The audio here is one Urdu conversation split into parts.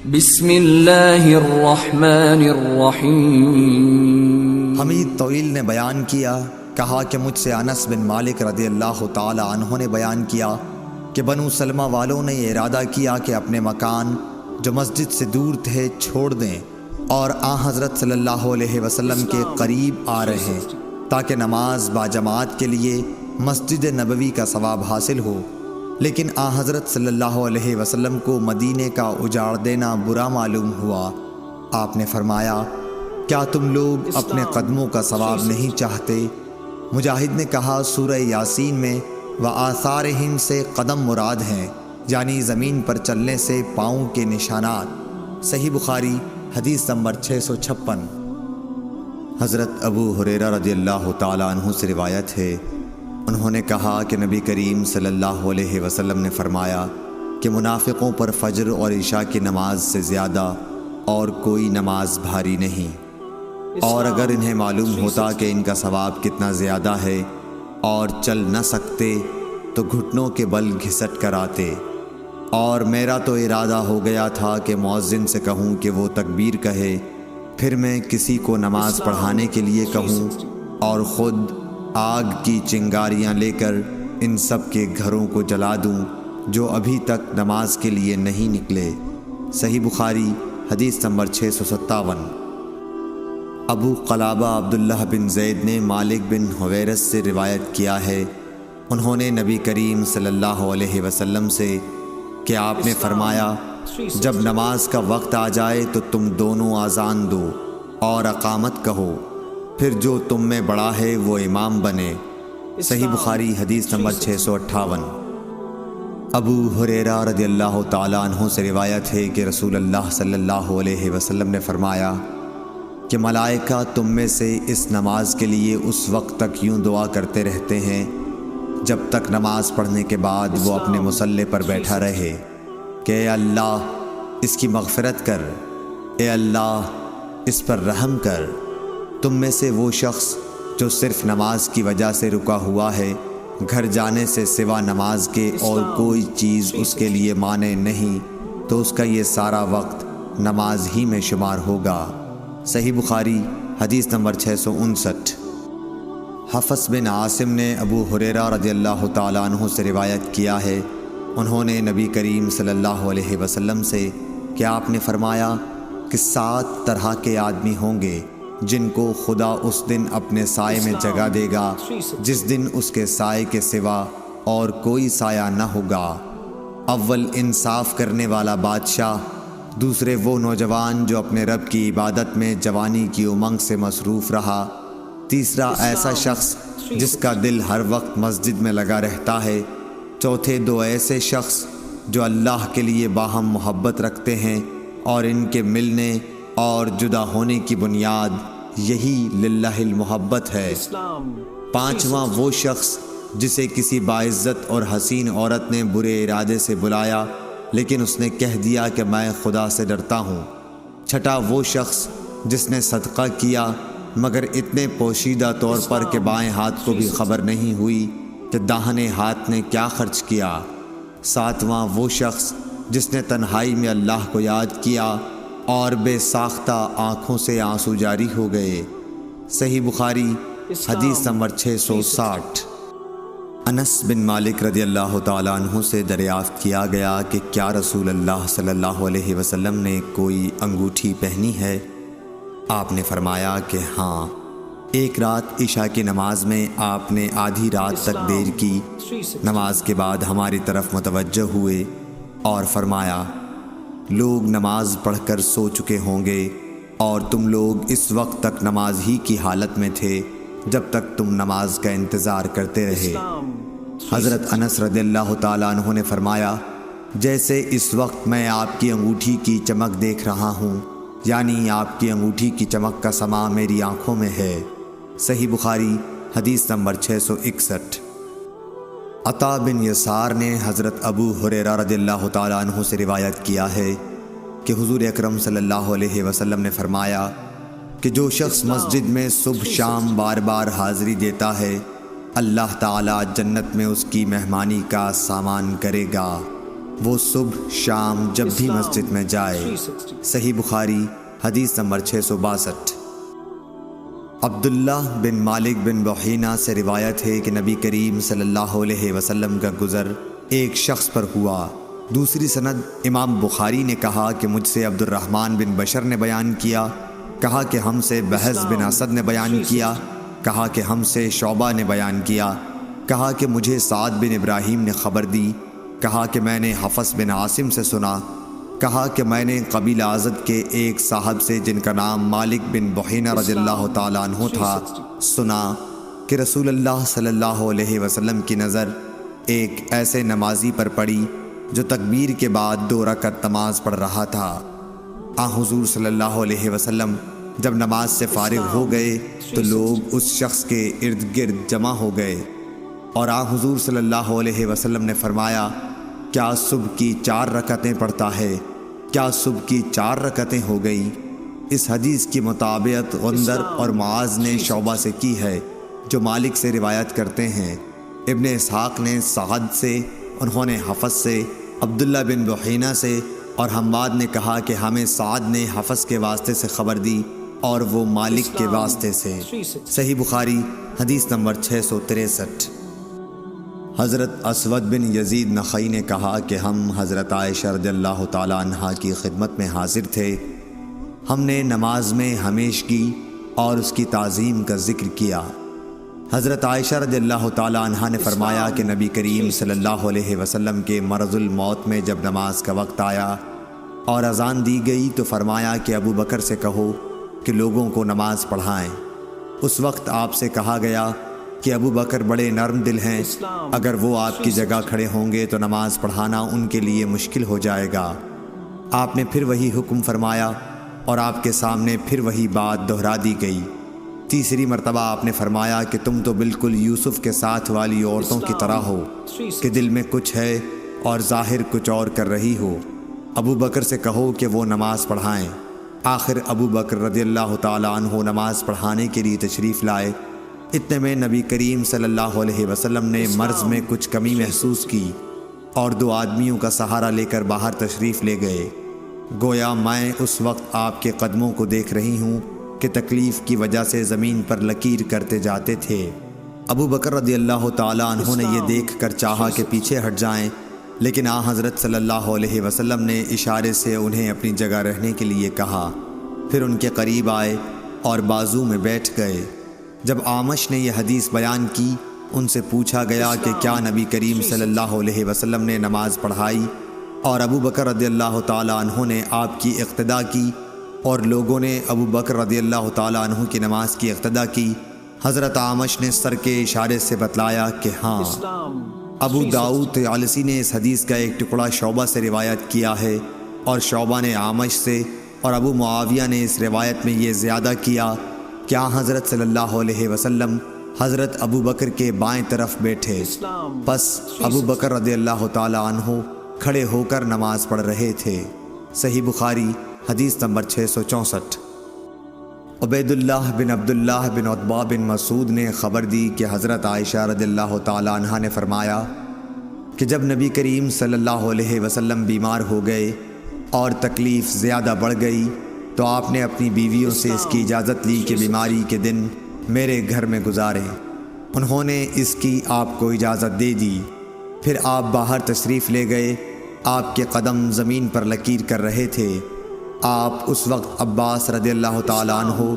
بسم اللہ الرحمن الرحیم۔ حمید طویل نے بیان کیا، کہا کہ مجھ سے انس بن مالک رضی اللہ تعالی عنہ نے بیان کیا کہ بنو سلمہ والوں نے یہ ارادہ کیا کہ اپنے مکان جو مسجد سے دور تھے چھوڑ دیں اور آن حضرت صلی اللہ علیہ وسلم کے قریب آ رہے ہیں تاکہ نماز باجماعت کے لیے مسجد نبوی کا ثواب حاصل ہو، لیکن آن حضرت صلی اللہ علیہ وسلم کو مدینے کا اجاڑ دینا برا معلوم ہوا۔ آپ نے فرمایا، کیا تم لوگ اپنے قدموں کا ثواب نہیں چاہتے؟ مجاہد نے کہا، سورہ یاسین میں وآثارہم سے قدم مراد ہیں، یعنی زمین پر چلنے سے پاؤں کے نشانات۔ صحیح بخاری حدیث نمبر 656۔ حضرت ابو ہریرہ رضی اللہ تعالیٰ عنہ سے روایت ہے، انہوں نے کہا کہ نبی کریم صلی اللہ علیہ وسلم نے فرمایا کہ منافقوں پر فجر اور عشاء کی نماز سے زیادہ اور کوئی نماز بھاری نہیں، اور اگر انہیں معلوم ہوتا کہ ان کا ثواب کتنا زیادہ ہے اور چل نہ سکتے تو گھٹنوں کے بل گھسٹ کر آتے، اور میرا تو ارادہ hو گیا تھا کہ مؤذن سے کہوں کہ وہ تکبیر کہے، پھر میں کسی کو نماز پڑھانے کے لیے کہوں اور خود آگ کی چنگاریاں لے کر ان سب کے گھروں کو جلا دوں جو ابھی تک نماز کے لیے نہیں نکلے۔ صحیح بخاری حدیث نمبر 657۔ ابو قلابہ عبداللہ بن زید نے مالک بن حویرث سے روایت کیا ہے، انہوں نے نبی کریم صلی اللہ علیہ وسلم سے کہ آپ نے فرمایا، جب نماز کا وقت آ جائے تو تم دونوں اذان دو اور اقامت کہو، پھر جو تم میں بڑا ہے وہ امام بنے۔ صحیح بخاری حدیث نمبر 658۔ ابو ہریرہ رضی اللہ تعالیٰ عنہ سے روایت ہے کہ رسول اللہ صلی اللہ علیہ وسلم نے فرمایا کہ ملائکہ تم میں سے اس نماز کے لیے اس وقت تک یوں دعا کرتے رہتے ہیں جب تک نماز پڑھنے کے بعد وہ اپنے مصلی پر بیٹھا رہے کہ اے اللہ اس کی مغفرت کر، اے اللہ اس پر رحم کر۔ تم میں سے وہ شخص جو صرف نماز کی وجہ سے رکا ہوا ہے، گھر جانے سے سوا نماز کے اور کوئی چیز اس کے لیے مانع نہیں، تو اس کا یہ سارا وقت نماز ہی میں شمار ہوگا۔ صحیح بخاری حدیث نمبر 659۔ حفص بن عاصم نے ابو ہریرہ رضی اللہ تعالیٰ عنہ سے روایت کیا ہے، انہوں نے نبی کریم صلی اللہ علیہ وسلم سے کہ آپ نے فرمایا کہ 7 طرح کے آدمی ہوں گے جن کو خدا اس دن اپنے سائے میں جگہ دے گا جس دن اس کے سائے کے سوا اور کوئی سایہ نہ ہوگا۔ اول انصاف کرنے والا بادشاہ، دوسرے وہ نوجوان جو اپنے رب کی عبادت میں جوانی کی امنگ سے مصروف رہا، تیسرا ایسا شخص جس کا دل ہر وقت مسجد میں لگا رہتا ہے، چوتھے 2 ایسے شخص جو اللہ کے لیے باہم محبت رکھتے ہیں اور ان کے ملنے اور جدا ہونے کی بنیاد یہی للہ المحبت ہے۔ 5واں وہ شخص جسے کسی باعزت اور حسین عورت نے برے ارادے سے بلایا لیکن اس نے کہہ دیا کہ میں خدا سے ڈرتا ہوں۔ 6واں وہ شخص جس نے صدقہ کیا مگر اتنے پوشیدہ طور پر کہ بائیں ہاتھ کو بھی خبر نہیں ہوئی کہ داہنے ہاتھ نے کیا خرچ کیا۔ 7واں وہ شخص جس نے تنہائی میں اللہ کو یاد کیا اور بے ساختہ آنکھوں سے آنسو جاری ہو گئے۔ صحیح بخاری حدیث نمبر 660۔ انس بن مالک رضی اللہ تعالیٰ عنہ سے دریافت کیا گیا کہ کیا رسول اللہ صلی اللہ علیہ وسلم نے کوئی انگوٹھی پہنی ہے؟ آپ نے فرمایا کہ ہاں، ایک رات عشاء کی نماز میں آپ نے آدھی رات تک دیر کی، نماز کے بعد ہماری طرف متوجہ ہوئے اور فرمایا، لوگ نماز پڑھ کر سو چکے ہوں گے اور تم لوگ اس وقت تک نماز ہی کی حالت میں تھے جب تک تم نماز کا انتظار کرتے رہے۔ حضرت انس رضی اللہ تعالیٰ عنہ نے فرمایا، جیسے اس وقت میں آپ کی انگوٹھی کی چمک دیکھ رہا ہوں، یعنی آپ کی انگوٹھی کی چمک کا سما میری آنکھوں میں ہے۔ صحیح بخاری حدیث نمبر 661۔ عطا بن یسار نے حضرت ابو ہریرہ رضی اللہ تعالیٰ عنہ سے روایت کیا ہے کہ حضور اکرم صلی اللہ علیہ وسلم نے فرمایا کہ جو شخص مسجد میں صبح شام بار بار حاضری دیتا ہے، اللہ تعالیٰ جنت میں اس کی مہمانی کا سامان کرے گا۔ وہ صبح شام جب بھی مسجد میں جائے۔ صحیح بخاری حدیث نمبر 662۔ عبداللہ بن مالک بن بحینہ سے روایت ہے کہ نبی کریم صلی اللہ علیہ وسلم کا گزر ایک شخص پر ہوا۔ دوسری سند امام بخاری نے کہا کہ مجھ سے عبد الرحمن بن بشر نے بیان کیا، کہا کہ ہم سے بہز بن اسد نے بیان کیا، کہا کہ ہم سے شعبہ نے بیان کیا، کہا کہ مجھے سعد بن ابراہیم نے خبر دی، کہا کہ میں نے حفص بن عاصم سے سنا، کہا کہ میں نے قبیلہ ازد کے ایک صاحب سے جن کا نام مالک بن بحینہ رضی اللہ تعالیٰ عنہ تھا سنا کہ رسول اللہ صلی اللہ علیہ وسلم کی نظر ایک ایسے نمازی پر پڑی جو تکبیر کے بعد 2 رکعت نماز پڑھ رہا تھا۔ حضور صلی اللہ علیہ وسلم جب نماز سے فارغ ہو گئے تو لوگ اس شخص کے ارد گرد جمع ہو گئے اور حضور صلی اللہ علیہ وسلم نے فرمایا، کیا صبح کی 4 رکعتیں پڑھتا ہے؟ کیا صبح کی 4 رکعتیں ہو گئی؟ اس حدیث کی مطابقت غندر اور معاذ نے شعبہ سے کی ہے جو مالک سے روایت کرتے ہیں۔ ابن اسحاق نے سعد سے، انہوں نے حفص سے، عبداللہ بن بحینہ سے اور حماد نے کہا کہ ہمیں سعد نے حفص کے واسطے سے خبر دی اور وہ مالک کے واسطے سے۔ صحیح بخاری حدیث نمبر 663۔ حضرت اسود بن یزید نخعی نے کہا کہ ہم حضرت عائشہ رضی اللہ تعالیٰ عنہا کی خدمت میں حاضر تھے۔ ہم نے نماز میں ہمیشگی اور اس کی تعظیم کا ذکر کیا۔ حضرت عائشہ رضی اللہ تعالیٰ عنہا نے فرمایا کہ نبی کریم صلی اللہ علیہ وسلم کے مرض الموت میں جب نماز کا وقت آیا اور اذان دی گئی تو فرمایا کہ ابو بکر سے کہو کہ لوگوں کو نماز پڑھائیں۔ اس وقت آپ سے کہا گیا کہ ابو بکر بڑے نرم دل ہیں، اگر وہ آپ کی جگہ کھڑے ہوں گے تو نماز پڑھانا ان کے لیے مشکل ہو جائے گا۔ آپ نے پھر وہی حکم فرمایا اور آپ کے سامنے پھر وہی بات دہرا دی گئی۔ تیسری مرتبہ آپ نے فرمایا کہ تم تو بالکل یوسف کے ساتھ والی عورتوں کی طرح ہو کہ دل میں کچھ ہے اور ظاہر کچھ اور کر رہی ہو۔ ابو بکر سے کہو کہ وہ نماز پڑھائیں۔ آخر ابو بکر رضی اللہ تعالیٰ عنہ نماز پڑھانے کے لیے تشریف لائے۔ اتنے میں نبی کریم صلی اللہ علیہ وسلم نے مرض میں کچھ کمی محسوس کی اور 2 آدمیوں کا سہارا لے کر باہر تشریف لے گئے۔ گویا میں اس وقت آپ کے قدموں کو دیکھ رہی ہوں کہ تکلیف کی وجہ سے زمین پر لکیر کرتے جاتے تھے۔ ابو بکر رضی اللہ تعالیٰ عنہ نے یہ دیکھ کر چاہا کہ پیچھے ہٹ جائیں، لیکن حضرت صلی اللہ علیہ وسلم نے اشارے سے انہیں اپنی جگہ رہنے کے لیے کہا۔ پھر ان کے قریب آئے اور بازو میں بیٹھ گئے۔ جب اعمش نے یہ حدیث بیان کی، ان سے پوچھا گیا کہ کیا نبی کریم صلی اللہ علیہ وسلم نے نماز پڑھائی اور ابو بکر رضی اللہ تعالیٰ عنہ نے آپ کی اقتدا کی اور لوگوں نے ابو بکر رضی اللہ تعالیٰ عنہ کی نماز کی اقتدا کی؟ حضرت اعمش نے سر کے اشارے سے بتلایا کہ ہاں۔ ابو داؤد طیالسی نے اس حدیث کا ایک ٹکڑا شعبہ سے روایت کیا ہے اور شعبہ نے اعمش سے اور ابو معاویہ نے اس روایت میں یہ زیادہ کیا کیا حضرت صلی اللہ علیہ وسلم حضرت ابو بکر کے بائیں طرف بیٹھے، پس ابو بکر رضی اللہ تعالیٰ عنہ کھڑے ہو کر نماز پڑھ رہے تھے۔ صحیح بخاری حدیث نمبر 664۔ عبید اللہ بن عبداللہ بن عتبہ بن مسعود نے خبر دی کہ حضرت عائشہ رضی اللہ تعالیٰ عنہا نے فرمایا کہ جب نبی کریم صلی اللہ علیہ وسلم بیمار ہو گئے اور تکلیف زیادہ بڑھ گئی تو آپ نے اپنی بیویوں سے اس کی اجازت لی کہ بیماری کے دن میرے گھر میں گزاریں۔ انہوں نے اس کی آپ کو اجازت دے دی۔ پھر آپ باہر تشریف لے گئے۔ آپ کے قدم زمین پر لکیر کر رہے تھے۔ آپ اس وقت عباس رضی اللہ تعالیٰ عنہ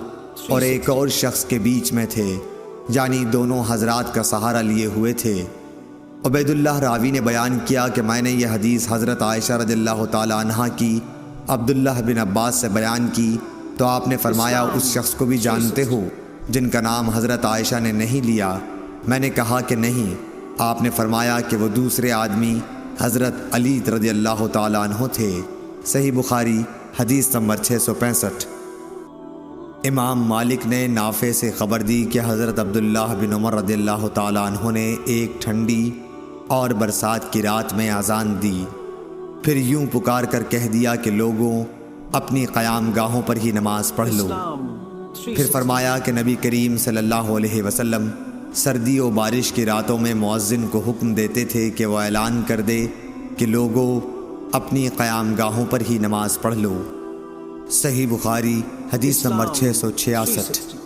اور ایک اور شخص کے بیچ میں تھے، یعنی دونوں حضرات کا سہارا لیے ہوئے تھے۔ عبید اللہ راوی نے بیان کیا کہ میں نے یہ حدیث حضرت عائشہ رضی اللہ تعالیٰ عنہا کی عبداللہ بن عباس سے بیان کی تو آپ نے فرمایا اس شخص کو بھی جانتے ہو جن کا نام حضرت عائشہ نے نہیں لیا؟ میں نے کہا کہ نہیں۔ آپ نے فرمایا کہ وہ دوسرے آدمی حضرت علی رضی اللہ تعالیٰ عنہ تھے۔ صحیح بخاری حدیث نمبر 665۔ امام مالک نے نافع سے خبر دی کہ حضرت عبداللہ بن عمر رضی اللہ تعالیٰ عنہ نے ایک ٹھنڈی اور برسات کی رات میں اذان دی، پھر یوں پکار کر کہہ دیا کہ لوگوں اپنی قیام گاہوں پر ہی نماز پڑھ لو۔ پھر فرمایا کہ نبی کریم صلی اللہ علیہ وسلم سردی و بارش کی راتوں میں مؤذن کو حکم دیتے تھے کہ وہ اعلان کر دے کہ لوگوں اپنی قیام گاہوں پر ہی نماز پڑھ لو۔ صحیح بخاری حدیث نمبر 666۔